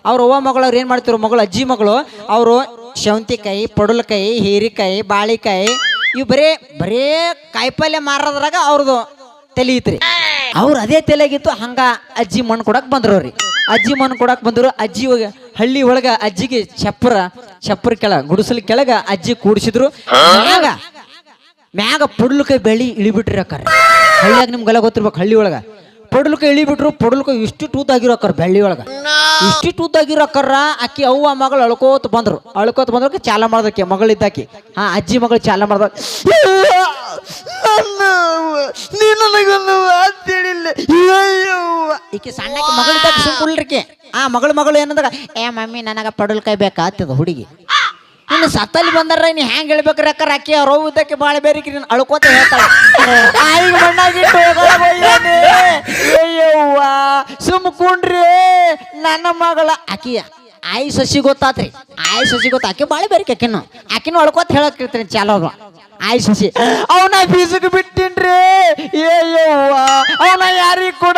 ಅವ್ರ ಅವ್ವ ಮಗಳು ಅವ್ರು ಏನು ಮಾಡ್ತಿರೋ ಮಗಳು ಅಜ್ಜಿ ಮಗಳು ಅವರು ಶೌಂತಿಕಾಯಿ ಪಡಲಕಾಯಿ ಹೀರಿಕಾಯಿ ಬಾಳಿಕಾಯಿ ಇವು ಬರೇ ಕಾಯಿಪಲ್ಯ ಮಾರೋದ್ರಾಗ ಅವ್ರದ್ದು ತಲೆ ಐತ್ರಿ. ಅವ್ರು ಅದೇ ತಲೆಗಿತ್ತು. ಹಂಗ ಅಜ್ಜಿ ಮಣ್ಣು ಕೊಡಕ್ ಬಂದ್ರು ರೀ. ಅಜ್ಜಿ ಮಣ್ಣು ಕೊಡಕ್ ಬಂದ್ರು. ಅಜ್ಜಿ ಹಳ್ಳಿ ಒಳಗ ಅಜ್ಜಿಗೆ ಚಪ್ಪರ ಕೆಳಗ ಗುಡಿಸಲು ಕೆಳಗ ಅಜ್ಜಿ ಕೂಡಿಸಿದ್ರು. ಮ್ಯಾಗ ಪಡ್ಲಕಾಯಿ ಬೆಳಿ ಇಳಿಬಿಟ್ರಿ ಅಕ್ಕಾರ. ಹಳ್ಳಿಯಾಗ ನಿಮ್ಗೆಲ್ಲ ಗೊತ್ತಿರ್ಬೇಕು, ಹಳ್ಳಿ ಒಳಗ ಪಡ್ಲಕಾಯಿ ಇಳಿಬಿಟ್ರು. ಪಡ್ಲಕಾಯಿ ಇಷ್ಟು ತೂತಾಗಿರೋ ಅಕ್ಕಾರ ಬೆಳ್ಳಿ ಒಳಗ ಇಷ್ಟು ತೂತಾಗಿರೋ ಅಕ್ಕಾರ. ಆಕಿ ಅವ್ವ ಮಗಳು ಅಳ್ಕೋತ ಬಂದ್ರು ಚಾಲ ಮಾಡ್ದಕ್ಕೆ ಮಗಳಿದ್ದಾಕಿ. ಅಜ್ಜಿ ಮಗಳು ಚಾಲ ಮಾಡ್ದ. ಈಕೆ ಸಣ್ಣಕ್ಕೆ ಮಗಳಿದ್ದಾಗ ಸುಮ್ಕುಳ್ರಿಕೆ. ಮಗಳು ಏನಂದಾಗ ಮಮ್ಮಿ ನನಗ ಪಡಲ್ಕಾಯಿ ಬೇಕಾ ಆಗ್ತದ ಹುಡುಗಿ. ಇನ್ನು ಸತ್ತಲ್ಲಿ ಬಂದಾರ ನೀ ಹೆಂಗ್ ಹೇಳ್ಬೇಕ್ರಿ ಅಕ್ಕಾರ. ಆಕಿ ಅವ್ರ ಇದ್ದಕ್ಕೆ ಬಾಳ ಬೇರೆಕಿ ಅಳ್ಕೋತ ಹೇಳ್ತಾಳ. ಆಯಿಗೆ ಮಣ್ಣಾಗಿಟ್ಟು ಅಯ್ಯವ್ವ ಸುಮ್ಕುಂಡ್ರಿ ನನ್ನ ಮಗಳ. ಆಕಿ ಆಯಿ ಸಸಿ ಗೊತ್ತಾತ್ರಿ. ಆಕಿ ಬಾಳ ಬೇರೆಕಿ. ಆಕಿನೂ ಅಳ್ಕೋತ ಹೇಳಕ್ಕಿರ್ತೀನಿ ಚಾಲೋದು. ಆಯ್ ಸಸಿ ಅವನ ಬೀಸಕ್ಕೆ ಬಿಟ್ಟಿನ್ರಿ. ಅಯ್ಯವ್ವ ಅವನ ಯಾರಿಗೆ ಕೊಡ